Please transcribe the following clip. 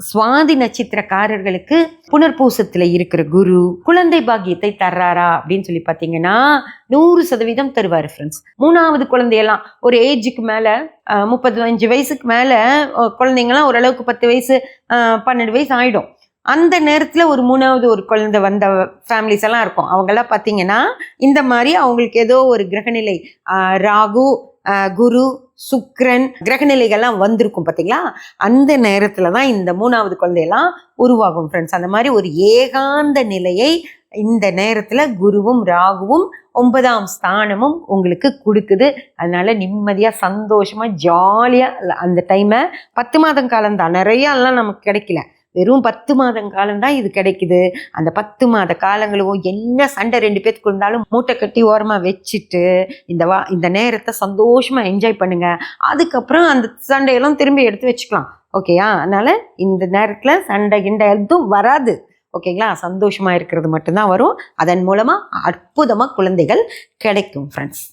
சுவாதி நட்சத்திரக்காரர்களுக்கு புனர்பூசத்துல இருக்கிற குரு குழந்தை பாக்கியத்தை தர்றாரா அப்படின்னு சொல்லி பார்த்தீங்கன்னா 100% தருவார் ஃப்ரெண்ட்ஸ். 3வது குழந்தையெல்லாம் ஒரு ஏஜுக்கு மேலே 35 வயசுக்கு மேலே குழந்தைங்கலாம் ஓரளவுக்கு 10 வயசு 12 வயசு ஆகிடும். அந்த நேரத்தில் ஒரு 3வது ஒரு குழந்தை வந்த ஃபேமிலிஸ் எல்லாம் இருக்கும். அவங்கெல்லாம் பார்த்தீங்கன்னா இந்த மாதிரி அவங்களுக்கு ஏதோ ஒரு கிரகநிலை ராகு குரு சுக்கிரன் கிரகநிலைகள்லாம் வந்திருக்கும் பார்த்தீங்களா, அந்த நேரத்தில் தான் இந்த 3வது குழந்தையெல்லாம் உருவாகும் ஃப்ரெண்ட்ஸ். அந்த மாதிரி ஒரு ஏகாந்த நிலையை இந்த நேரத்தில் குருவும் ராகுவும் 9ஆம் ஸ்தானமும் உங்களுக்கு கொடுக்குது. அதனால நிம்மதியாக சந்தோஷமாக ஜாலியாக அந்த டைமை 10 மாதம் காலம்தான், நிறையாலாம் நமக்கு கிடைக்கல, வெறும் 10 மாதம் காலம்தான் இது கிடைக்குது. அந்த 10 மாத காலங்களும் என்ன சண்டை 2 பேத்துக்கு இருந்தாலும் மூட்டை கட்டி ஓரமாக வச்சுட்டு இந்த நேரத்தை சந்தோஷமாக என்ஜாய் பண்ணுங்க. அதுக்கப்புறம் அந்த சண்டையெல்லாம் திரும்பி எடுத்து வச்சுக்கலாம். ஓகேயா? அதனால இந்த நேரத்தில் சண்டை கிண்டை எதுவும் வராது. ஓகேங்களா? சந்தோஷமாக இருக்கிறது மட்டும்தான் வரும். அதன் மூலமாக அற்புதமாக குழந்தைகள் கிடைக்கும் ஃப்ரெண்ட்ஸ்.